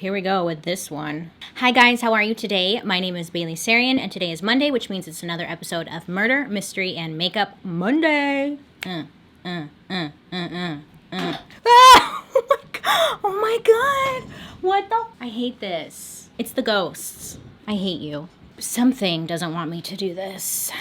here we go with this one. Hi guys, how are you today? My name is Bailey Sarian, and today is Monday, which means it's another episode of Murder, Mystery, and Makeup Monday. Oh my god! What the? I hate this. It's the ghosts. I hate you. Something doesn't want me to do this.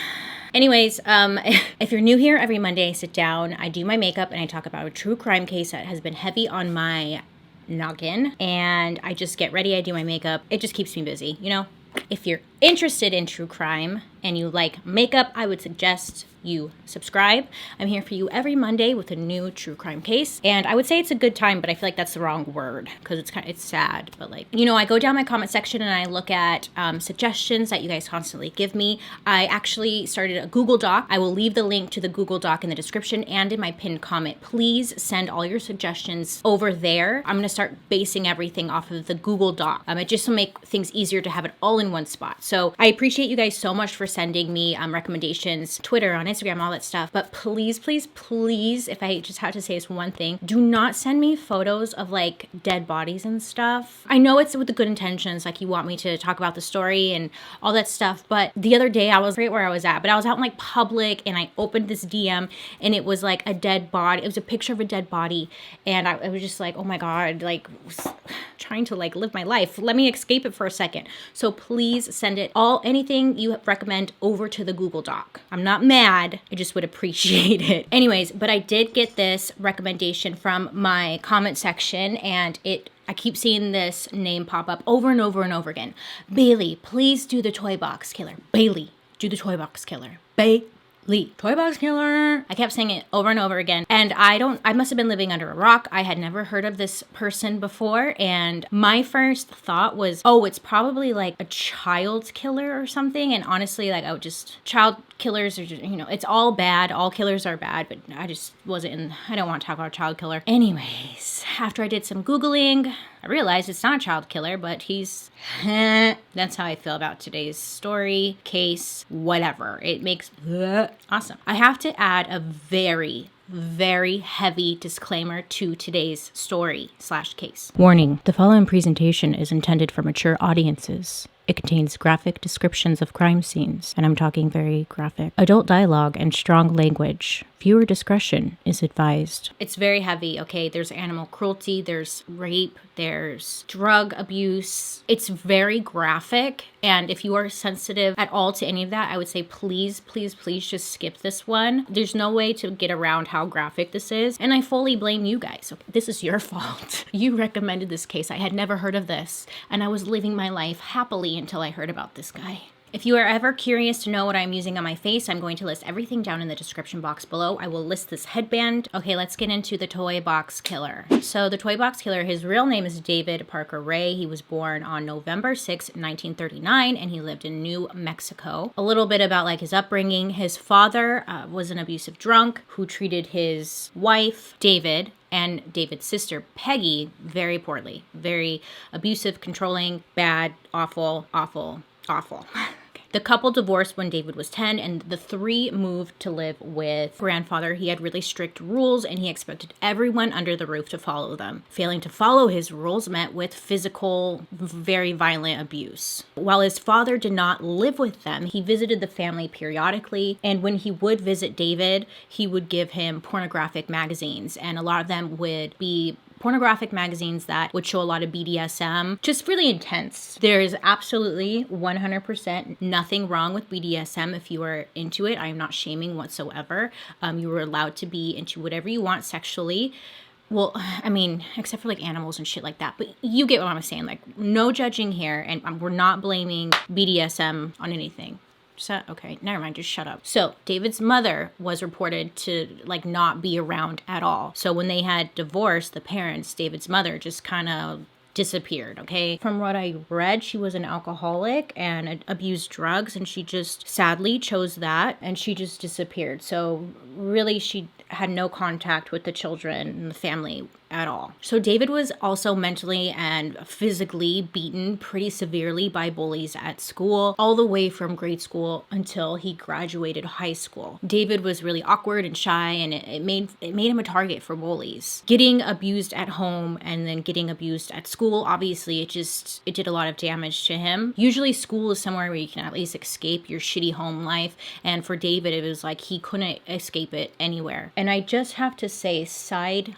Anyways, if you're new here, every Monday I sit down, I do my makeup, and I talk about a true crime case that has been heavy on my noggin, and I just get ready, I do my makeup. It just keeps me busy, you know? If you're interested in true crime and you like makeup, I would suggest you subscribe. I'm here for you every Monday with a new true crime case, and I would say it's a good time, but I feel like that's the wrong word because it's sad. But like, you know, I go down my comment section and I look at suggestions that you guys constantly give me. I actually started a Google Doc. I will leave the link to the Google Doc in the description and in my pinned comment. Please send all your suggestions over there. I'm gonna start basing everything off of the Google Doc. It just will make things easier to have it all in one spot. So I appreciate you guys so much for sending me recommendations, Twitter, on Instagram, all that stuff. But please, please, please, if I just have to say this one thing, do not send me photos of like dead bodies and stuff. I know it's with the good intentions, like you want me to talk about the story and all that stuff. But the other day I was right where I was at, but I was out in like public and I opened this DM and it was like a dead body. It was a picture of a dead body. And I was just like, oh my God, like trying to like live my life. Let me escape it for a second. So please send it anything you recommend over to the Google Doc. I'm not mad. I just would appreciate it. Anyways, but I did get this recommendation from my comment section, and I keep seeing this name pop up over and over and over again. Bailey, please do the ToyBox killer. Bailey, do the ToyBox killer. Bailey, ToyBox killer. I kept saying it over and over again, and I must have been living under a rock. I had never heard of this person before, and my first thought was, oh, it's probably like a child killer or something. And honestly, like child killers are just, you know, it's all bad. All killers are bad, but I just I don't want to talk about a child killer. Anyways, after I did some Googling, I realized it's not a child killer, but that's how I feel about today's story, case, whatever. It makes awesome. I have to add a very, very heavy disclaimer to today's story/case. Warning, the following presentation is intended for mature audiences. It contains graphic descriptions of crime scenes, and I'm talking very graphic, adult dialogue, and strong language. Viewer discretion is advised. It's very heavy, okay? There's animal cruelty, there's rape, there's drug abuse. It's very graphic, and if you are sensitive at all to any of that, I would say please, please, please just skip this one. There's no way to get around how graphic this is, and I fully blame you guys. Okay? This is your fault. You recommended this case. I had never heard of this, and I was living my life happily until I heard about this guy. If you are ever curious to know what I'm using on my face, I'm going to list everything down in the description box below. I will list this headband. Okay, let's get into the ToyBox killer. So the ToyBox killer, his real name is David Parker Ray. He was born on November 6, 1939, and he lived in New Mexico. A little bit about like his upbringing. His father was an abusive drunk who treated his wife, David, and David's sister, Peggy, very poorly. Very abusive, controlling, bad, awful, awful, awful. The couple divorced when David was 10, and the three moved to live with grandfather. He had really strict rules, and he expected everyone under the roof to follow them. Failing to follow his rules met with physical, very violent abuse. While his father did not live with them, he visited the family periodically, and when he would visit David, he would give him pornographic magazines, and a lot of them would be pornographic magazines that would show a lot of BDSM, just really intense. There is absolutely 100% nothing wrong with BDSM if you are into it. I am not shaming whatsoever. You are allowed to be into whatever you want sexually. Well, I mean, except for like animals and shit like that. But you get what I'm saying. Like, no judging here, and we're not blaming BDSM on anything. Okay, never mind, just shut up. So David's mother was reported to like not be around at all. So when they had divorced, the parents, David's mother just kind of disappeared, okay? From what I read, she was an alcoholic and abused drugs, and she just sadly chose that, and she just disappeared. So really, she had no contact with the children and the family at all. So David was also mentally and physically beaten pretty severely by bullies at school, all the way from grade school until he graduated high school. David was really awkward and shy, and it made him a target for bullies. Getting abused at home and then getting abused at school, obviously it did a lot of damage to him. Usually school is somewhere where you can at least escape your shitty home life, and for David it was like he couldn't escape it anywhere. And I just have to say, side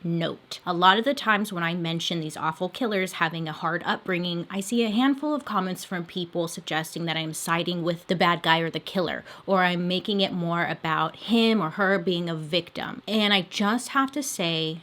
note, a lot of the times when I mention these awful killers having a hard upbringing, I see a handful of comments from people suggesting that I'm siding with the bad guy or the killer, or I'm making it more about him or her being a victim. And I just have to say,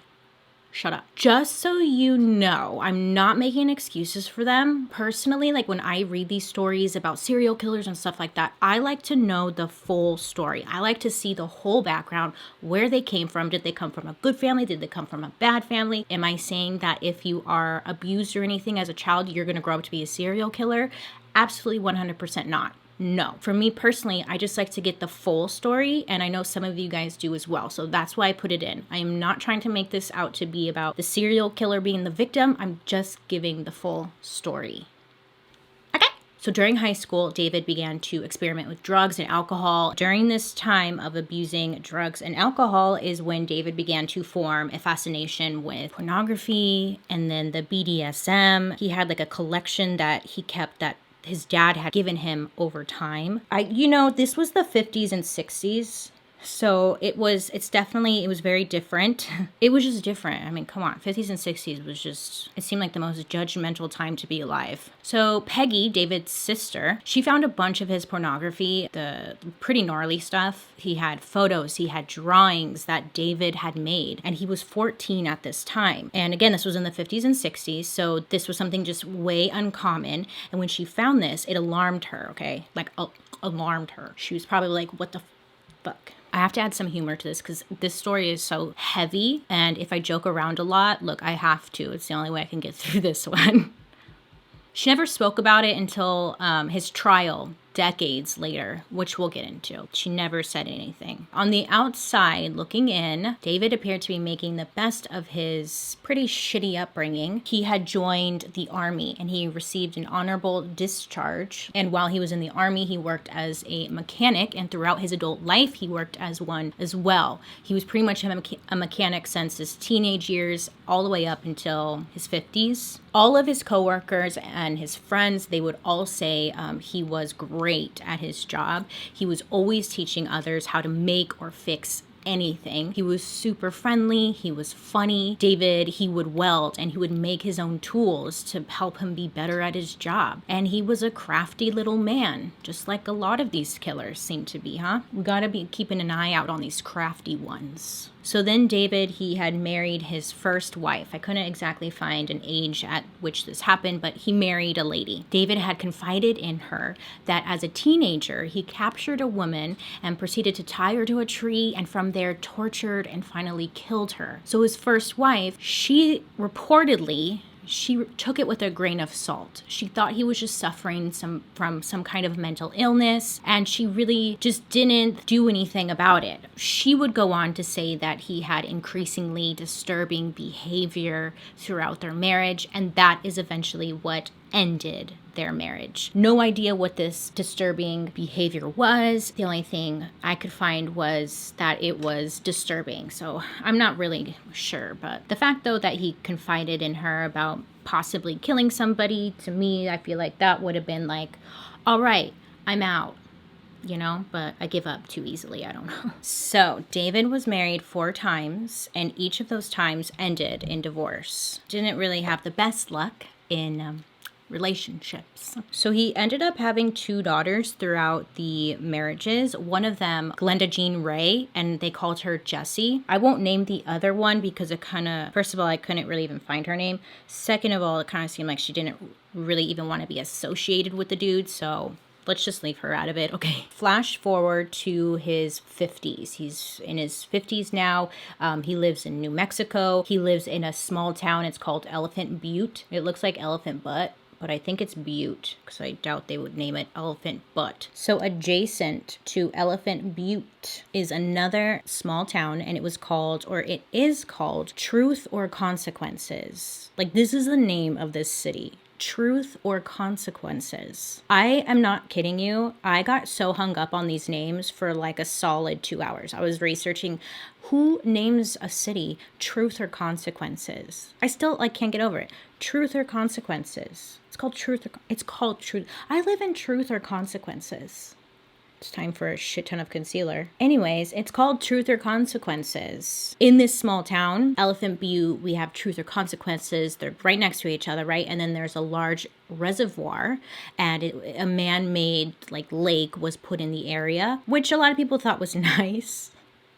shut up. Just so you know, I'm not making excuses for them. Personally, like when I read these stories about serial killers and stuff like that, I like to know the full story. I like to see the whole background, where they came from. Did they come from a good family? Did they come from a bad family? Am I saying that if you are abused or anything as a child, you're going to grow up to be a serial killer? Absolutely 100% not. No. For me personally, I just like to get the full story, and I know some of you guys do as well. So that's why I put it in. I am not trying to make this out to be about the serial killer being the victim. I'm just giving the full story. Okay. So during high school, David began to experiment with drugs and alcohol. During this time of abusing drugs and alcohol is when David began to form a fascination with pornography and then the BDSM. He had like a collection that he kept that his dad had given him over time. This was the 50s and 60s. So it was very different. It was just different. I mean, come on, 50s and 60s it seemed like the most judgmental time to be alive. So Peggy, David's sister, she found a bunch of his pornography, the pretty gnarly stuff. He had photos, he had drawings that David had made, and he was 14 at this time. And again, this was in the 50s and 60s, so this was something just way uncommon. And when she found this, it alarmed her, okay? Like, alarmed her. She was probably like, what the fuck? I have to add some humor to this because this story is so heavy, and if I joke around a lot, look, I have to. It's the only way I can get through this one. She never spoke about it until his trial decades later, which we'll get into. She never said anything. On the outside, looking in, David appeared to be making the best of his pretty shitty upbringing. He had joined the army and he received an honorable discharge. And while he was in the army, he worked as a mechanic, and throughout his adult life, he worked as one as well. He was pretty much a mechanic since his teenage years all the way up until his 50s. All of his coworkers and his friends, they would all say he was great at his job. He was always teaching others how to make or fix anything. He was super friendly. He was funny. David, he would weld and he would make his own tools to help him be better at his job. And he was a crafty little man, just like a lot of these killers seem to be, huh? We gotta be keeping an eye out on these crafty ones. So then David, he had married his first wife. I couldn't exactly find an age at which this happened, but he married a lady. David had confided in her that as a teenager, he captured a woman and proceeded to tie her to a tree, and from there tortured and finally killed her. So his first wife, she took it with a grain of salt. She thought he was just suffering from some kind of mental illness, and she really just didn't do anything about it. She would go on to say that he had increasingly disturbing behavior throughout their marriage, and that is eventually what ended their marriage. No idea what this disturbing behavior was. The only thing I could find was that it was disturbing. So I'm not really sure. But the fact, though, that he confided in her about possibly killing somebody, to me, I feel like that would have been like, all right, I'm out. But I give up too easily. I don't know. So David was married 4 times, and each of those times ended in divorce. Didn't really have the best luck in relationships. So he ended up having 2 daughters throughout the marriages. One of them, Jessie Ray, and they called her Jessie. I won't name the other one because first of all, I couldn't really even find her name. Second of all, it kind of seemed like she didn't really even want to be associated with the dude, so let's just leave her out of it. Okay. Flash forward to his 50s. He's in his 50s now. He lives in New Mexico. He lives in a small town. It's called Butte. It looks like elephant butt, but I think it's Butte, because I doubt they would name it Elephant Butte. So adjacent to Elephant Butte is another small town, and it is called Truth or Consequences. Like, this is the name of this city. Truth or Consequences. I am not kidding you. I got so hung up on these names for like a solid 2 hours. I was researching who names a city Truth or Consequences. I still can't get over it. Truth or Consequences. It's called Truth. I live in Truth or Consequences. It's time for a shit ton of concealer. Anyways, it's called Truth or Consequences. In this small town, Elephant Butte, we have Truth or Consequences. They're right next to each other, right? And then there's a large reservoir, and a man-made lake was put in the area, which a lot of people thought was nice.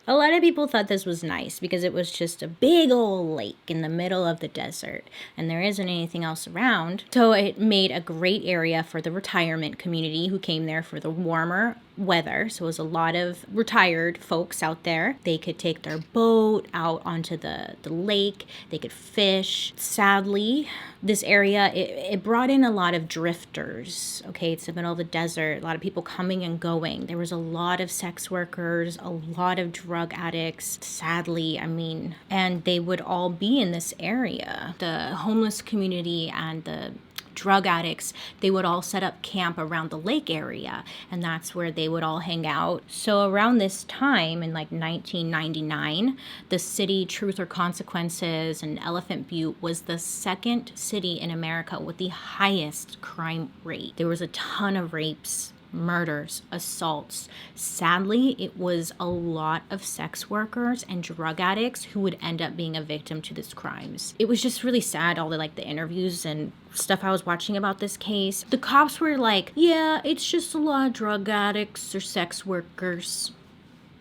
A lot of people thought this was nice because it was just a big old lake in the middle of the desert and there isn't anything else around. So it made a great area for the retirement community who came there for the warmer weather. So it was a lot of retired folks out there. They could take their boat out onto the lake. They could fish. Sadly, this area, it brought in a lot of drifters. Okay, it's the middle of the desert. A lot of people coming and going. There was a lot of sex workers, a lot of drug addicts, sadly, and they would all be in this area. The homeless community and the drug addicts, they would all set up camp around the lake area, and that's where they would all hang out. So around this time in 1999, the city Truth or Consequences and Elephant Butte was the second city in America with the highest crime rate. There was a ton of rapes, murders, assaults. Sadly, it was a lot of sex workers and drug addicts who would end up being a victim to these crimes. It was just really sad, all the interviews and stuff I was watching about this case. The cops were like, yeah, it's just a lot of drug addicts or sex workers.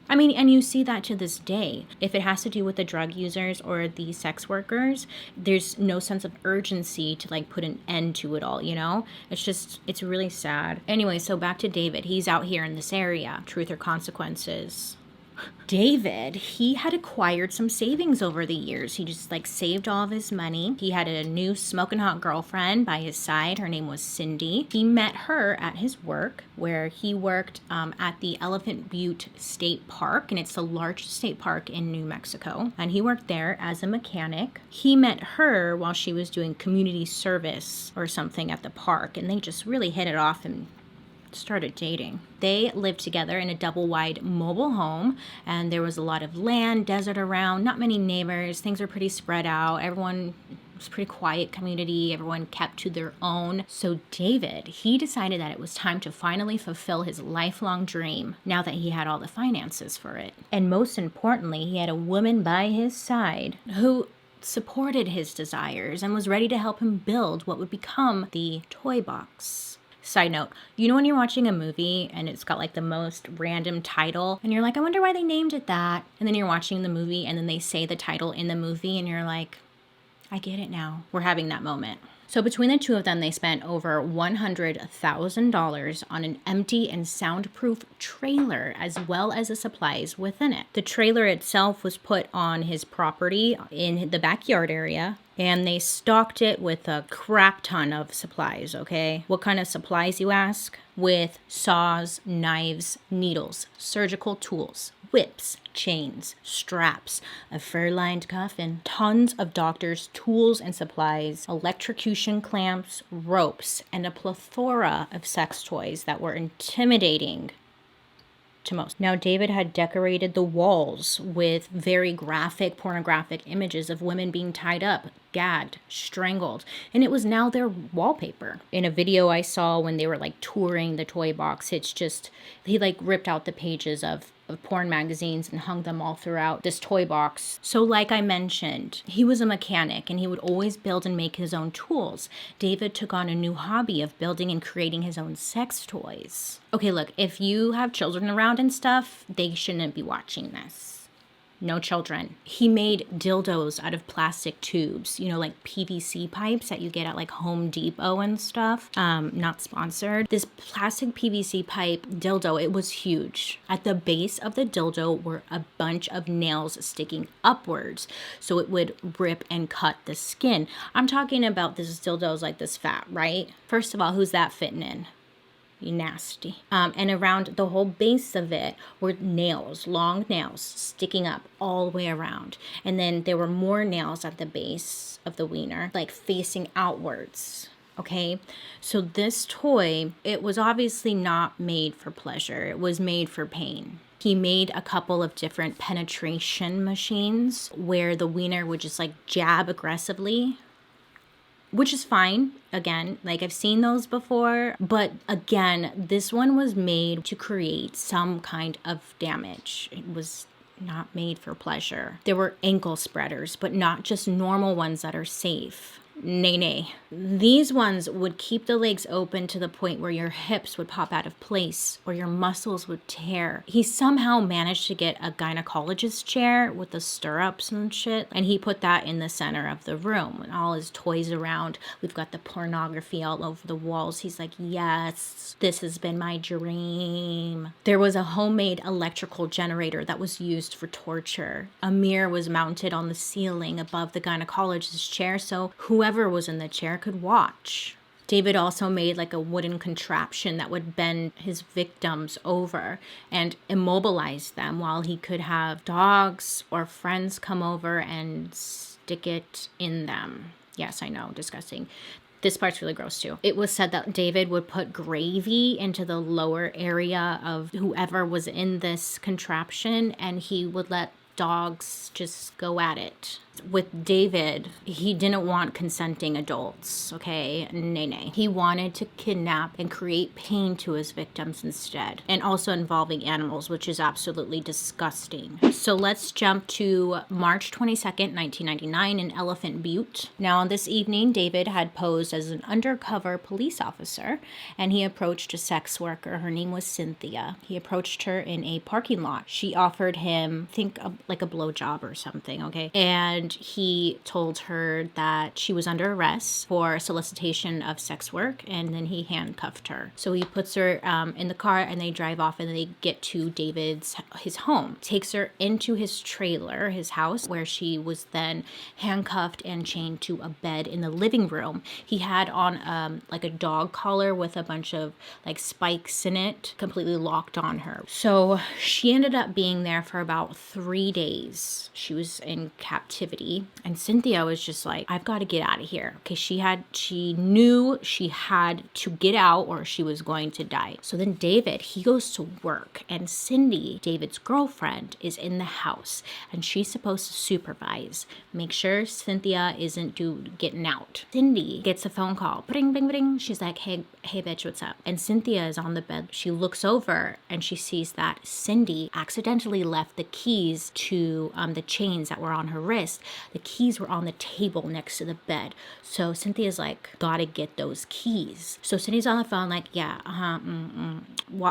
And you see that to this day. If it has to do with the drug users or the sex workers, there's no sense of urgency to put an end to it all, It's really sad. Anyway, so back to David. He's out here in this area. Truth or Consequences. David, he had acquired some savings over the years. He just saved all of his money. He had a new smoking hot girlfriend by his side. Her name was Cindy. He met her at his work, where he worked at the Elephant Butte State Park, and it's the largest state park in New Mexico. And he worked there as a mechanic. He met her while she was doing community service or something at the park, and they just really hit it off and started dating. They lived together in a double-wide mobile home, and there was a lot of land, desert around, not many neighbors. Things were pretty spread out. Everyone was a pretty quiet community. Everyone kept to their own. So David, he decided that it was time to finally fulfill his lifelong dream now that he had all the finances for it. And most importantly, he had a woman by his side who supported his desires and was ready to help him build what would become the ToyBox. Side note, when you're watching a movie and it's got the most random title and you're like, I wonder why they named it that. And then you're watching the movie and then they say the title in the movie and you're like, I get it now. We're having that moment. So between the two of them, they spent over $100,000 on an empty and soundproof trailer, as well as the supplies within it. The trailer itself was put on his property in the backyard area, and they stocked it with a crap ton of supplies, okay? What kind of supplies, you ask? With saws, knives, needles, surgical tools, whips, chains, straps, a fur-lined coffin, tons of doctors' tools and supplies, electrocution clamps, ropes, and a plethora of sex toys that were intimidating to most. Now, David had decorated the walls with very graphic, pornographic images of women being tied up, gagged, strangled, and it was now their wallpaper. In a video I saw when they were touring the ToyBox, it's just, he ripped out the pages of porn magazines and hung them all throughout this ToyBox. So like I mentioned, he was a mechanic and he would always build and make his own tools. David took on a new hobby of building and creating his own sex toys. Okay, look, if you have children around and stuff, they shouldn't be watching this. No children. He made dildos out of plastic tubes, you know, like PVC pipes that you get at like Home Depot and stuff. Not sponsored. This plastic PVC pipe dildo, it was huge. At the base of the dildo were a bunch of nails sticking upwards, so it would rip and cut the skin. I'm talking about this dildo's like this fat, right? First of all, who's that fitting in? You nasty. And around the whole base of it were nails, long nails sticking up all the way around. And then there were more nails at the base of the wiener, like facing outwards. Okay, so this toy, it was obviously not made for pleasure. It was made for pain. He made a couple of different penetration machines where the wiener would just like jab aggressively, which is fine. Again, like I've seen those before, but again, this one was made to create some kind of damage. It was not made for pleasure. There were ankle spreaders, but not just normal ones that are safe. Nay. These ones would keep the legs open to the point where your hips would pop out of place or your muscles would tear. He somehow managed to get a gynecologist chair with the stirrups and shit, and he put that in the center of the room and all his toys around. We've got the pornography all over the walls. He's like, yes, this has been my dream. There was a homemade electrical generator that was used for torture. A mirror was mounted on the ceiling above the gynecologist's chair, so whoever was in the chair could watch. David also made like a wooden contraption that would bend his victims over and immobilize them while he could have dogs or friends come over and stick it in them. Yes, I know, disgusting. This part's really gross too. It was said that David would put gravy into the lower area of whoever was in this contraption, and he would let dogs just go at it. With David, he didn't want consenting adults, okay? Nay. He wanted to kidnap and create pain to his victims instead, and also involving animals, which is absolutely disgusting. So let's jump to March 22nd, 1999 in Elephant Butte. Now, on this evening, David had posed as an undercover police officer, and he approached a sex worker. Her name was Cynthia. He approached her in a parking lot. She offered him, like a blowjob or something, okay? And he told her that she was under arrest for solicitation of sex work, and then he handcuffed her. So he puts her in the car, and they drive off, and they get to his home. Takes her into his trailer, his house, where she was then handcuffed and chained to a bed in the living room. He had on like a dog collar with a bunch of like spikes in it, completely locked on her. So she ended up being there for about 3 days. She was in captivity, and Cynthia was just like, I've got to get out of here. Okay, she knew she had to get out or she was going to die. So then David, he goes to work, and Cindy, David's girlfriend, is in the house, and she's supposed to supervise, make sure Cynthia isn't getting out. Cindy gets a phone call. Bring, bring, bring. She's like, hey bitch, what's up? And Cynthia is on the bed. She looks over and she sees that Cindy accidentally left the keys to the chains that were on her wrist. The keys were on the table next to the bed. So Cynthia's like, gotta get those keys. So Cindy's on the phone like, yeah,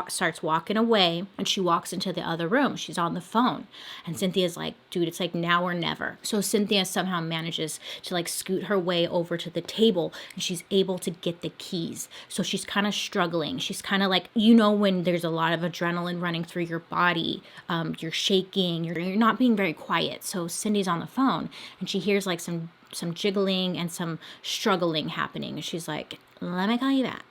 starts walking away, and she walks into the other room. She's on the phone, and Cynthia's like, dude, it's like now or never. So Cynthia somehow manages to like scoot her way over to the table, and she's able to get the keys. So she's kind of struggling. She's kind of like, you know, when there's a lot of adrenaline running through your body, you're shaking, you're not being very quiet. So Cindy's on the phone, and she hears like some jiggling and some struggling happening. And she's like, let me call you back.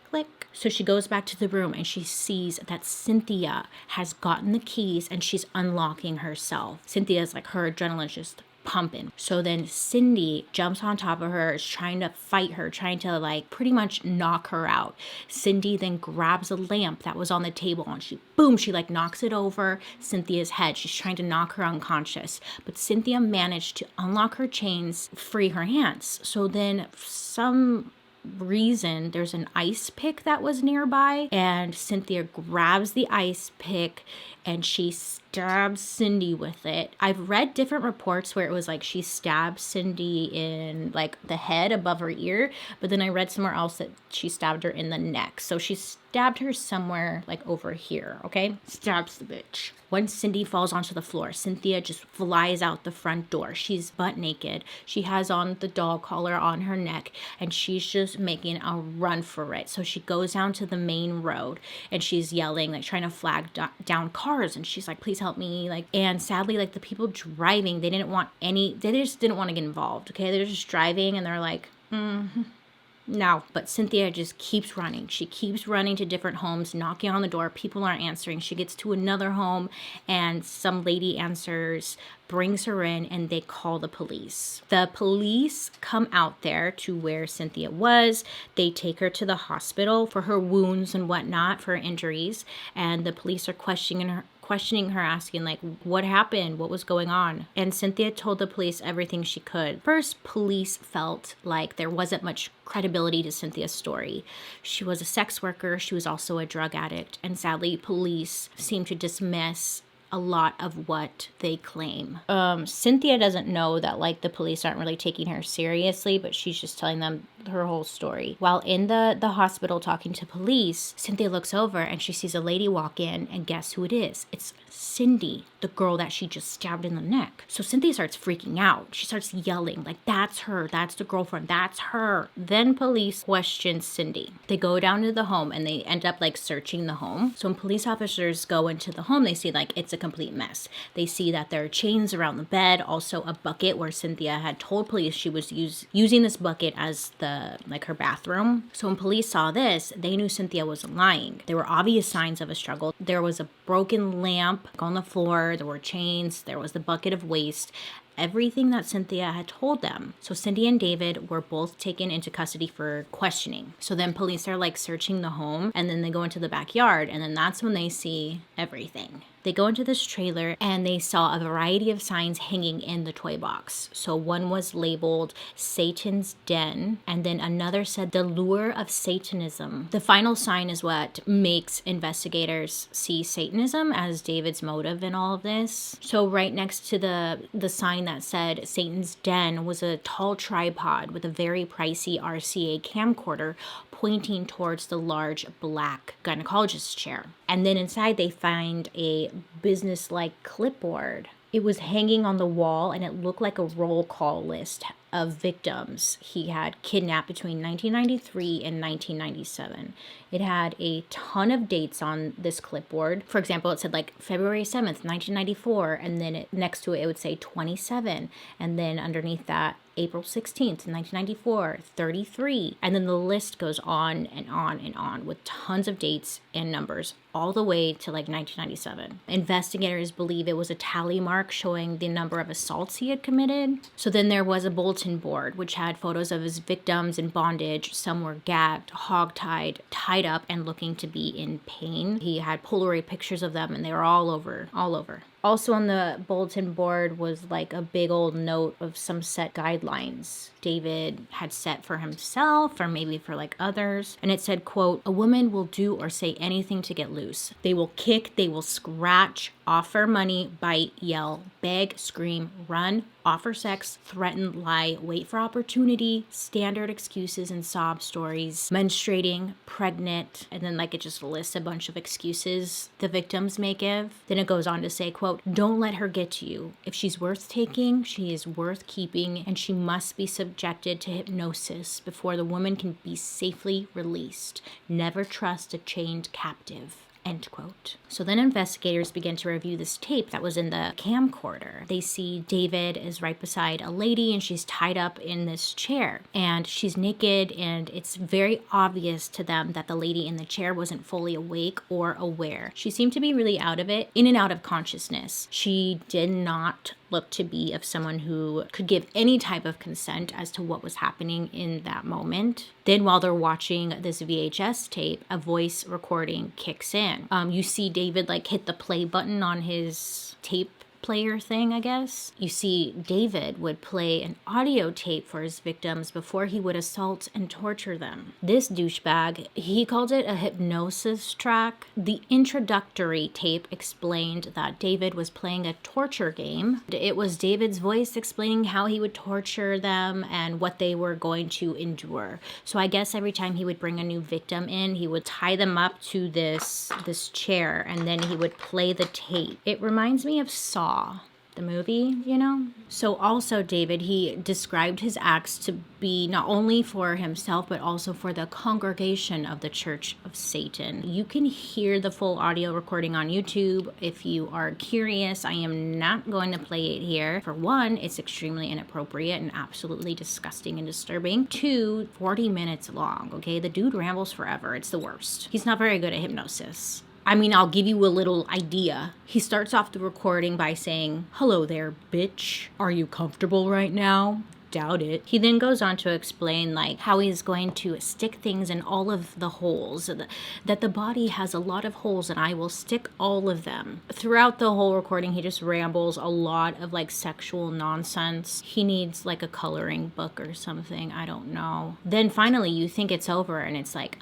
Click. So she goes back to the room, and she sees that Cynthia has gotten the keys, and she's unlocking herself. Cynthia's like, her adrenaline's just pumping. So then Cindy jumps on top of her, is trying to fight her, trying to like pretty much knock her out. Cindy then grabs a lamp that was on the table, and she like knocks it over Cynthia's head. She's trying to knock her unconscious, but Cynthia managed to unlock her chains, free her hands. So then some reason there's an ice pick that was nearby, and Cynthia grabs the ice pick and she stabs Cindy with it. I've read different reports where it was like she stabbed Cindy in like the head above her ear, but then I read somewhere else that she stabbed her in the neck. So she stabbed her somewhere like over here, okay? Stabs the bitch. Once Cindy falls onto the floor, Cynthia just flies out the front door. She's butt naked. She has on the dog collar on her neck, and she's just making a run for it. So she goes down to the main road, and she's yelling, like trying to flag down cars. And she's like, please help me. Like, and sadly, like the people driving, they just didn't want to get involved, okay? They're just driving, and they're like, no. But Cynthia just keeps running. She keeps running to different homes, knocking on the door. People aren't answering. She gets to another home, and some lady answers, brings her in, and they call the police. The police come out there to where Cynthia was. They take her to the hospital for her wounds and whatnot, for her injuries, and the police are questioning her, asking like, what happened? What was going on? And Cynthia told the police everything she could. First, police felt like there wasn't much credibility to Cynthia's story. She was a sex worker. She was also a drug addict. And sadly, police seemed to dismiss a lot of what they claim. Cynthia doesn't know that like the police aren't really taking her seriously, but she's just telling them her whole story. While in the hospital talking to police, Cynthia looks over and she sees a lady walk in, and guess who it is? It's Cindy, the girl that she just stabbed in the neck. So Cynthia starts freaking out. She starts yelling like, that's her, that's the girlfriend, that's her. Then police question Cindy. They go down to the home and they end up like searching the home. So when police officers go into the home, they see like it's a complete mess. They see that there are chains around the bed, also a bucket where Cynthia had told police she was using this bucket as her bathroom. So when police saw this, they knew Cynthia wasn't lying. There were obvious signs of a struggle. There was a broken lamp on the floor, there were chains, there was the bucket of waste, everything that Cynthia had told them. So Cindy and David were both taken into custody for questioning. So then police are like searching the home, and then they go into the backyard, and then that's when they see everything. They go into this trailer and they saw a variety of signs hanging in the toy box. So one was labeled Satan's Den, and then another said the lure of Satanism. The final sign is what makes investigators see Satanism as David's motive in all of this. So right next to the sign that said Satan's Den was a tall tripod with a very pricey RCA camcorder pointing towards the large black gynecologist chair. And then inside they find a business-like clipboard. It was hanging on the wall, and it looked like a roll call list of victims he had kidnapped between 1993 and 1997. It had a ton of dates on this clipboard. For example, it said like February 7th, 1994, and then next to it, it would say 27. And then underneath that, April 16th, 1994, 33. And then the list goes on and on and on with tons of dates and numbers all the way to like 1997. Investigators believe it was a tally mark showing the number of assaults he had committed. So then there was a bulletin board which had photos of his victims in bondage. Some were gagged, hogtied, tied up, and looking to be in pain. He had Polaroid pictures of them, and they were all over. Also on the bulletin board was like a big old note of some set guidelines David had set for himself or maybe for like others. And it said, quote, "A woman will do or say anything to get loose. They will kick, they will scratch, offer money, bite, yell, beg, scream, run, offer sex, threaten, lie, wait for opportunity, standard excuses and sob stories, menstruating, pregnant," and then like it just lists a bunch of excuses the victims may give. Then it goes on to say, quote, "Don't let her get to you. If she's worth taking, she is worth keeping, and she must be subjected to hypnosis before the woman can be safely released. Never trust a chained captive." End quote. So then investigators begin to review this tape that was in the camcorder. They see David is right beside a lady, and she's tied up in this chair, and she's naked, and it's very obvious to them that the lady in the chair wasn't fully awake or aware. She seemed to be really out of it, in and out of consciousness. She did not look to be of someone who could give any type of consent as to what was happening in that moment. Then while they're watching this VHS tape, a voice recording kicks in. You see David like hit the play button on his tape player thing, I guess. You see, David would play an audio tape for his victims before he would assault and torture them. This douchebag, he called it a hypnosis track. The introductory tape explained that David was playing a torture game. It was David's voice explaining how he would torture them and what they were going to endure. So I guess every time he would bring a new victim in, he would tie them up to this chair, and then he would play the tape. It reminds me of Saw, the movie, you know? So also David, he described his acts to be not only for himself, but also for the congregation of the Church of Satan. You can hear the full audio recording on YouTube if you are curious. I am not going to play it here. For one, it's extremely inappropriate and absolutely disgusting and disturbing. Two, 40 minutes long, okay? The dude rambles forever. It's the worst. He's not very good at hypnosis. I mean, I'll give you a little idea. He starts off the recording by saying, "Hello there, bitch. Are you comfortable right now? Doubt it." He then goes on to explain like how he's going to stick things in all of the holes, that the body has a lot of holes and I will stick all of them. Throughout the whole recording, he just rambles a lot of like sexual nonsense. He needs like a coloring book or something. I don't know. Then finally you think it's over and it's like,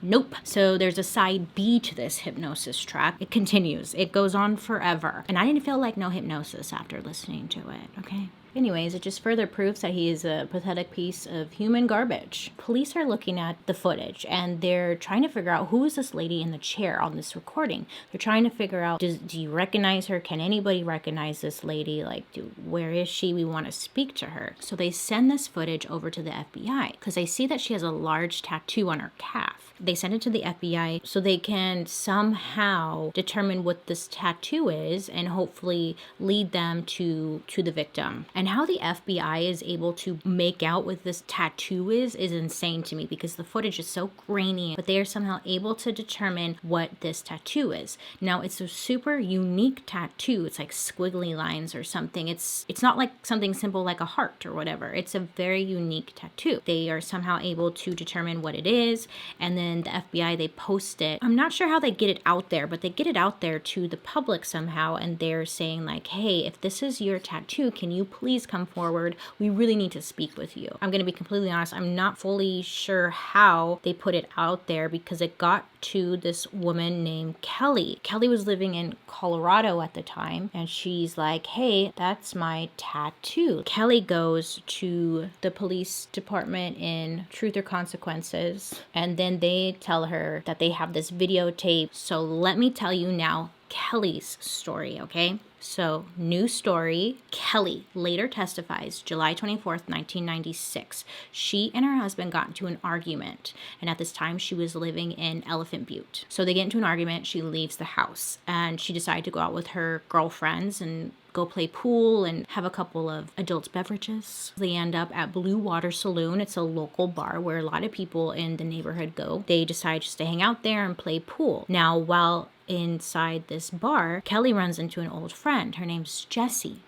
nope. So there's a side B to this hypnosis track. It continues. It goes on forever. And I didn't feel like no hypnosis after listening to it, okay? Anyways, it just further proves that he is a pathetic piece of human garbage. Police are looking at the footage and they're trying to figure out who is this lady in the chair on this recording. They're trying to figure out, do you recognize her? Can anybody recognize this lady? Like, where is she? We want to speak to her. So they send this footage over to the FBI because they see that she has a large tattoo on her calf. They send it to the FBI so they can somehow determine what this tattoo is and hopefully lead them to the victim. And how the FBI is able to make out what this tattoo is insane to me because the footage is so grainy, but they are somehow able to determine what this tattoo is. Now, it's a super unique tattoo. It's like squiggly lines or something. It's not like something simple like a heart or whatever. It's a very unique tattoo. They are somehow able to determine what it is, and then the FBI, they post it. I'm not sure how they get it out there, but they get it out there to the public somehow, and they're saying like, hey, if this is your tattoo, can you please come forward? We really need to speak with you. I'm going to be completely honest. I'm not fully sure how they put it out there because it got to this woman named Kelly. Kelly was living in Colorado at the time, and she's like, hey, that's my tattoo. Kelly goes to the police department in Truth or Consequences, and then they tell her that they have this videotape. So let me tell you now Kelly's story, okay? So, new story. Kelly later testifies July 24th, 1996. She and her husband got into an argument, and at this time she was living in Elephant Butte. So they get into an argument, she leaves the house, and she decided to go out with her girlfriends and go play pool and have a couple of adult beverages. They end up at Blue Water Saloon. It's a local bar where a lot of people in the neighborhood go. They decide just to hang out there and play pool. Now, while inside this bar, Kelly runs into an old friend. Her name's Jessie.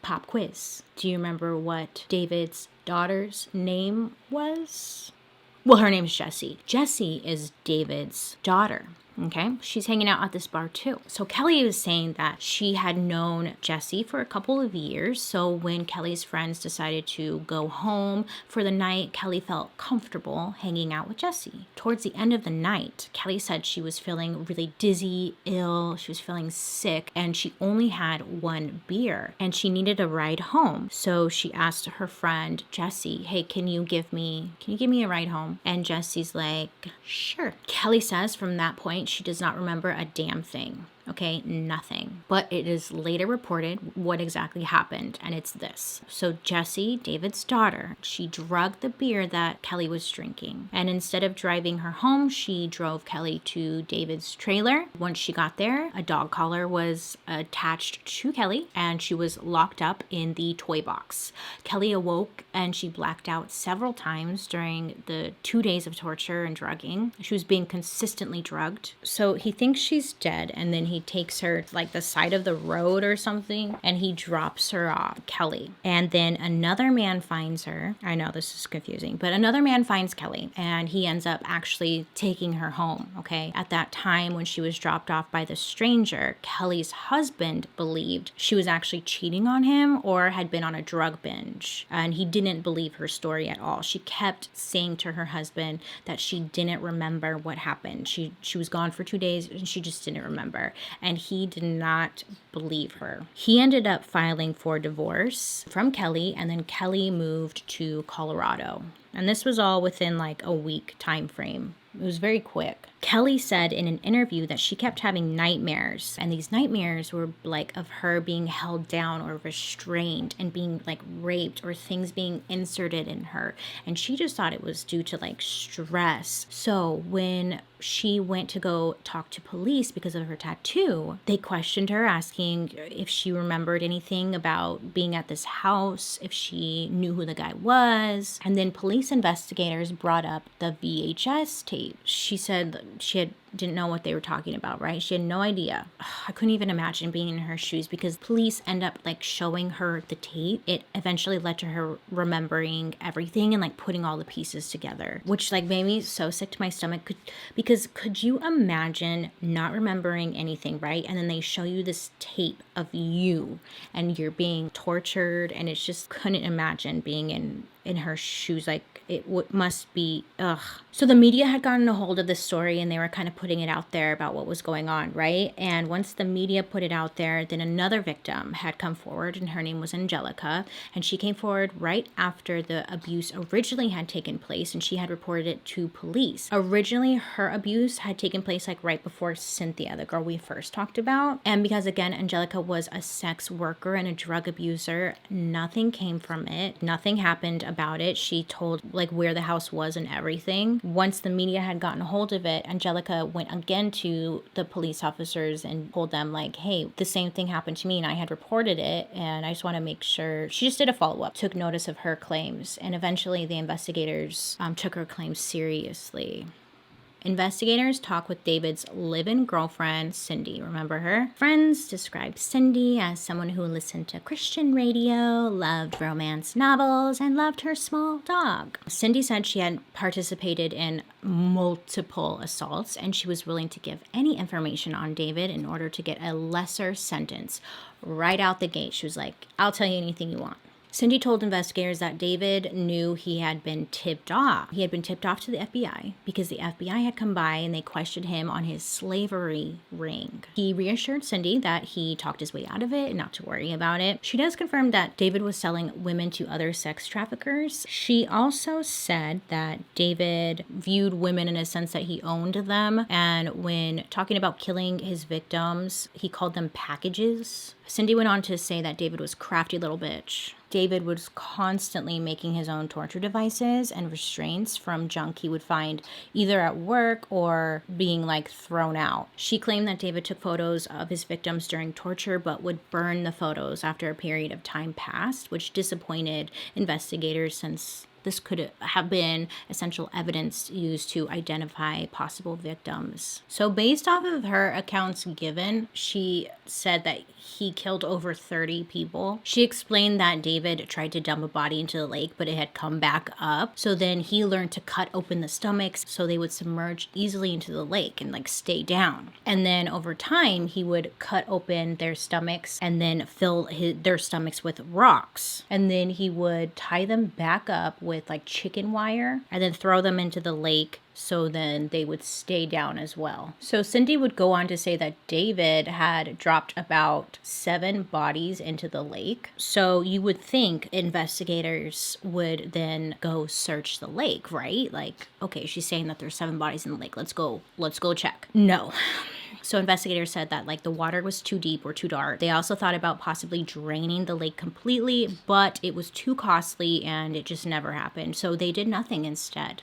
Pop quiz. Do you remember what David's daughter's name was? Well, her name's Jessie. Jessie is David's daughter. Okay, she's hanging out at this bar too. So Kelly was saying that she had known Jessie for a couple of years. So when Kelly's friends decided to go home for the night, Kelly felt comfortable hanging out with Jessie. Towards the end of the night, Kelly said she was feeling really dizzy, ill, she was feeling sick, and she only had one beer and she needed a ride home. So she asked her friend Jessie, hey, can you give me a ride home? And Jessie's like, sure. Kelly says from that point, she does not remember a damn thing. Okay, nothing. But it is later reported what exactly happened, and it's this. So Jessie, David's daughter, she drugged the beer that Kelly was drinking. And instead of driving her home, she drove Kelly to David's trailer. Once she got there, a dog collar was attached to Kelly, and she was locked up in the toy box. Kelly awoke, and she blacked out several times during the 2 days of torture and drugging. She was being consistently drugged. So he thinks she's dead, and then he he takes her to like the side of the road or something, and he drops her off, Kelly. And then another man finds her. I know this is confusing, but another man finds Kelly, and he ends up actually taking her home, okay? At that time when she was dropped off by the stranger, Kelly's husband believed she was actually cheating on him or had been on a drug binge, and he didn't believe her story at all. She kept saying to her husband that she didn't remember what happened. She was gone for 2 days and she just didn't remember, and he did not believe her. He ended up filing for divorce from Kelly, and then Kelly moved to Colorado. And this was all within like a week time frame. It was very quick. Kelly said in an interview that she kept having nightmares, and these nightmares were like of her being held down or restrained and being like raped or things being inserted in her. And she just thought it was due to like stress. So when she went to go talk to police because of her tattoo, they questioned her, asking if she remembered anything about being at this house, if she knew who the guy was. And then police investigators brought up the VHS tape. She said she didn't know what they were talking about, right? She had no idea. I couldn't even imagine being in her shoes, because police end up like showing her the tape. It eventually led to her remembering everything and like putting all the pieces together, which like made me so sick to my stomach. Because could you imagine not remembering anything, right? And then they show you this tape of you and you're being tortured, and it's just, couldn't imagine being in her shoes. Like it must be, ugh. So the media had gotten a hold of this story, and they were kind of putting it out there about what was going on, right? And once the media put it out there, then another victim had come forward, and her name was Angelica. And she came forward right after the abuse originally had taken place, and she had reported it to police. Originally, her abuse had taken place like right before Cynthia, the girl we first talked about. And because again, Angelica was a sex worker and a drug abuser, nothing came from it. Nothing happened about it. She told like where the house was and everything. Once the media had gotten a hold of it, Angelica went again to the police officers and told them like, hey, the same thing happened to me and I had reported it, and I just want to make sure. She just did a follow-up, took notice of her claims, and eventually the investigators took her claims seriously. Investigators talk with David's live-in girlfriend, Cindy. Remember her? Friends described Cindy as someone who listened to Christian radio, loved romance novels, and loved her small dog. Cindy said she had participated in multiple assaults, and she was willing to give any information on David in order to get a lesser sentence. Right out the gate, she was like, I'll tell you anything you want. Cindy told investigators that David knew he had been tipped off. He had been tipped off to the FBI because the FBI had come by and they questioned him on his slavery ring. He reassured Cindy that he talked his way out of it and not to worry about it. She does confirm that David was selling women to other sex traffickers. She also said that David viewed women in a sense that he owned them, and when talking about killing his victims, he called them packages. Cindy went on to say that David was a crafty little bitch. David was constantly making his own torture devices and restraints from junk he would find either at work or being like thrown out. She claimed that David took photos of his victims during torture but would burn the photos after a period of time passed, which disappointed investigators since this could have been essential evidence used to identify possible victims. So based off of her accounts given, she said that he killed over 30 people. She explained that David tried to dump a body into the lake, but it had come back up. So then he learned to cut open the stomachs so they would submerge easily into the lake and like stay down. And then over time, he would cut open their stomachs and then fill their stomachs with rocks. And then he would tie them back up with like chicken wire and then throw them into the lake, so then they would stay down as well. So Cindy would go on to say that David had dropped about 7 bodies into the lake. So you would think investigators would then go search the lake, right? Like, okay, she's saying that there's 7 bodies in the lake. Let's go check. No. So investigators said that like the water was too deep or too dark. They also thought about possibly draining the lake completely, but it was too costly and it just never happened. So they did nothing instead.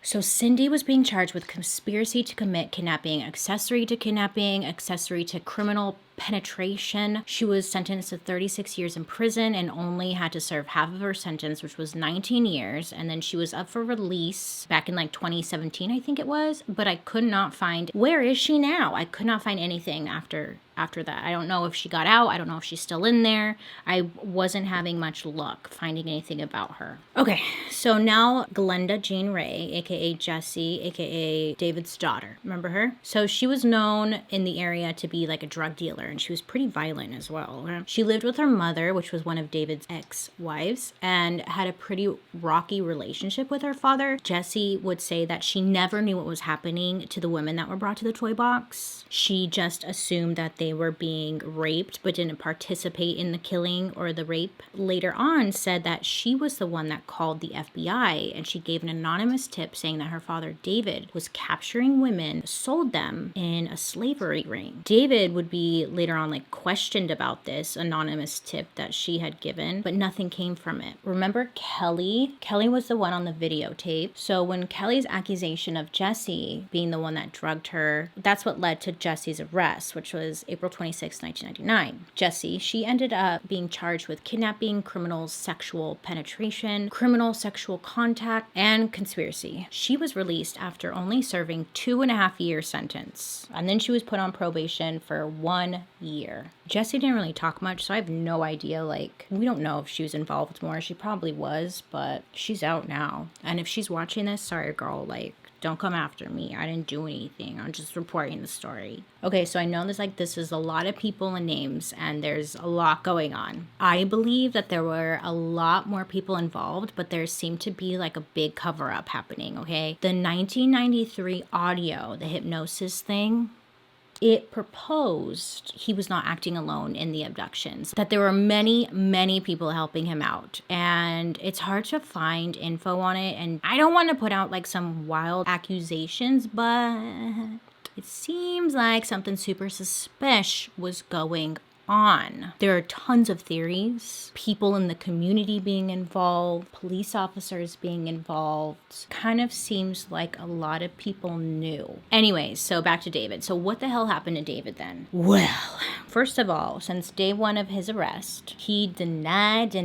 So Cindy was being charged with conspiracy to commit kidnapping, accessory to criminal penetration. She was sentenced to 36 years in prison and only had to serve half of her sentence, which was 19 years. And then she was up for release back in like 2017, I think it was. But I could not find, where is she now? I could not find anything after that. I don't know if she got out. I don't know if she's still in there. I wasn't having much luck finding anything about her. Okay, so now Glenda Jean Ray, aka Jessie, aka David's daughter. Remember her? So she was known in the area to be like a drug dealer, and she was pretty violent as well. She lived with her mother, which was one of David's ex-wives, and had a pretty rocky relationship with her father. Jessie would say that she never knew what was happening to the women that were brought to the toy box. She just assumed that they were being raped but didn't participate in the killing or the rape. Later on said that she was the one that called the FBI, and she gave an anonymous tip saying that her father David was capturing women, sold them in a slavery ring. David would be later on like questioned about this anonymous tip that she had given, but nothing came from it. Remember Kelly? Kelly was the one on the videotape. So when Kelly's accusation of Jessie being the one that drugged her, that's what led to Jessie's arrest, which was April 26, 1999. Jessie, she ended up being charged with kidnapping, criminal sexual penetration, criminal sexual contact, and conspiracy. She was released after only serving 2.5-year sentence, and then she was put on probation for 1 year. Jessie didn't really talk much, so I have no idea, like, we don't know if she was involved more. She probably was, but she's out now. And if she's watching this, sorry girl, like, don't come after me. I didn't do anything. I'm just reporting the story. Okay, so I know this is a lot of people and names, and there's a lot going on. I believe that there were a lot more people involved, but there seemed to be like a big cover-up happening, okay? The 1993 audio, the hypnosis thing, it proposed he was not acting alone in the abductions, that there were many, many people helping him out. And it's hard to find info on it. And I don't want to put out like some wild accusations, but it seems like something super suspicious was going on. There are tons of theories, people in the community being involved, police officers being involved. Kind of seems like a lot of people knew. Anyways, so back to David. So what the hell happened to David then? Well, first of all, since day one of his arrest, he denied.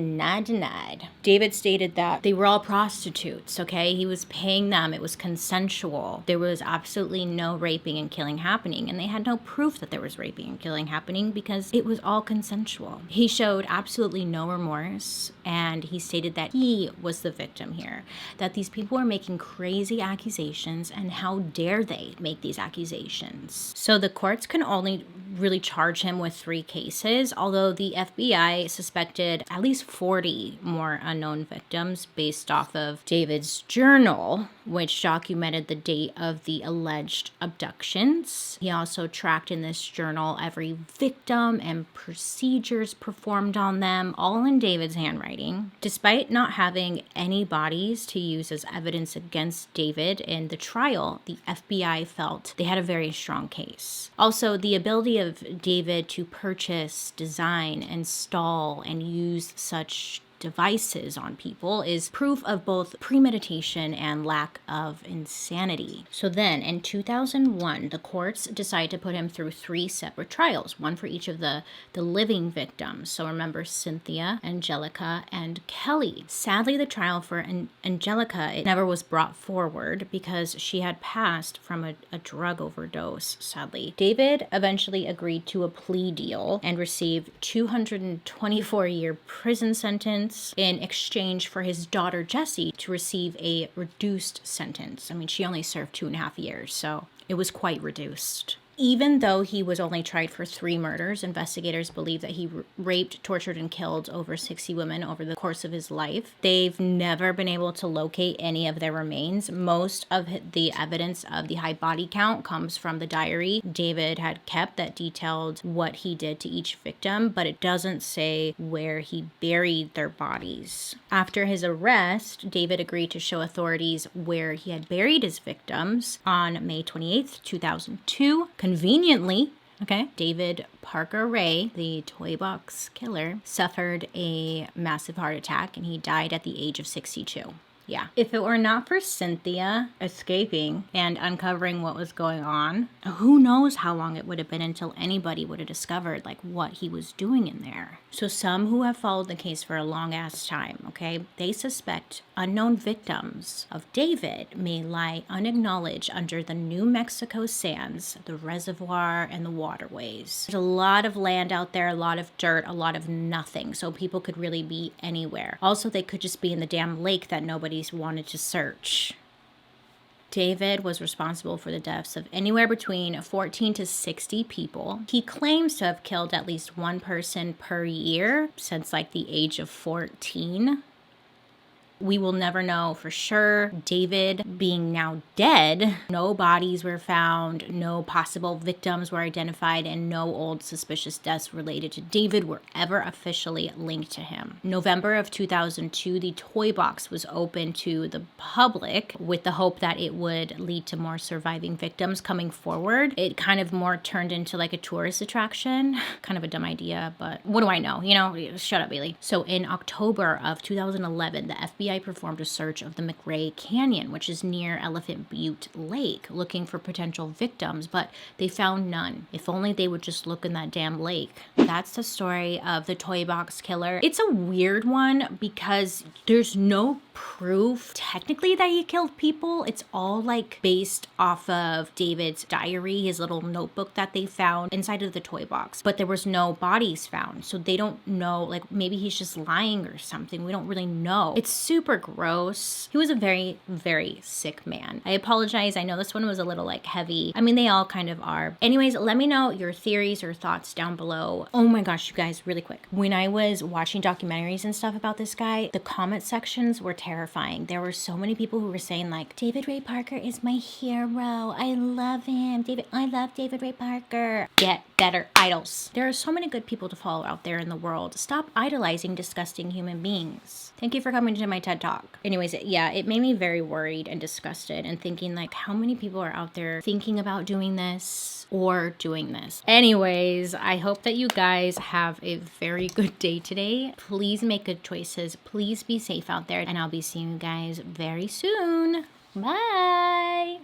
David stated that they were all prostitutes, okay? He was paying them. It was consensual. There was absolutely no raping and killing happening, and they had no proof that there was raping and killing happening because it was all consensual. He showed absolutely no remorse, and he stated that he was the victim here, that these people were making crazy accusations, and how dare they make these accusations. So the courts can only really charge him with 3 cases, although the FBI suspected at least 40 more unknown victims based off of David's journal, which documented the date of the alleged abductions. He also tracked in this journal every victim and procedures performed on them, all in David's handwriting. Despite not having any bodies to use as evidence against David in the trial, the FBI felt they had a very strong case. Also, the ability of David to purchase, design, install, and use such devices on people is proof of both premeditation and lack of insanity. So then in 2001, the courts decided to put him through 3 separate trials, one for each of the living victims. So remember Cynthia, Angelica, and Kelly. Sadly, the trial for Angelica, it never was brought forward because she had passed from a drug overdose, sadly. David eventually agreed to a plea deal and received 224-year prison sentence in exchange for his daughter Jessie to receive a reduced sentence. I mean, she only served 2.5 years, so it was quite reduced. Even though he was only tried for 3 murders, investigators believe that he raped, tortured, and killed over 60 women over the course of his life. They've never been able to locate any of their remains. Most of the evidence of the high body count comes from the diary David had kept that detailed what he did to each victim, but it doesn't say where he buried their bodies. After his arrest, David agreed to show authorities where he had buried his victims on May 28th, 2002. Conveniently, okay, David Parker Ray, the ToyBox killer, suffered a massive heart attack and he died at the age of 62. Yeah. If it were not for Cynthia escaping and uncovering what was going on, who knows how long it would have been until anybody would have discovered like what he was doing in there. So some who have followed the case for a long ass time, okay, they suspect unknown victims of David may lie unacknowledged under the New Mexico sands, the reservoir, and the waterways. There's a lot of land out there, a lot of dirt, a lot of nothing. So people could really be anywhere. Also, they could just be in the damn lake that nobody's wanted to search. David was responsible for the deaths of anywhere between 14 to 60 people. He claims to have killed at least one person per year since like the age of 14. We will never know for sure. David being now dead, no bodies were found, no possible victims were identified, and no old suspicious deaths related to David were ever officially linked to him. November of 2002, the ToyBox was open to the public with the hope that it would lead to more surviving victims coming forward. It kind of more turned into like a tourist attraction. Kind of a dumb idea, but what do I know? You know, shut up, Bailey. So in October of 2011, the FBI performed a search of the McRae Canyon, which is near Elephant Butte Lake, looking for potential victims, but they found none. If only they would just look in that damn lake. That's the story of the ToyBox killer. It's a weird one because there's no proof technically that he killed people. It's all like based off of David's diary, his little notebook that they found inside of the ToyBox, but there was no bodies found. So they don't know, like maybe he's just lying or something. We don't really know. It's super gross. He was a very, very sick man. I apologize. I know this one was a little like heavy. I mean, they all kind of are. Anyways, let me know your theories or thoughts down below. Oh my gosh, you guys, really quick. When I was watching documentaries and stuff about this guy, the comment sections were terrifying. There were so many people who were saying like, David Ray Parker is my hero. I love him. I love David Ray Parker. Get better idols. There are so many good people to follow out there in the world. Stop idolizing disgusting human beings. Thank you for coming to my TED Talk. Anyways, yeah, it made me very worried and disgusted and thinking like how many people are out there thinking about doing this or doing this. Anyways, I hope that you guys have a very good day today. Please make good choices. Please be safe out there, and I'll be seeing you guys very soon. Bye.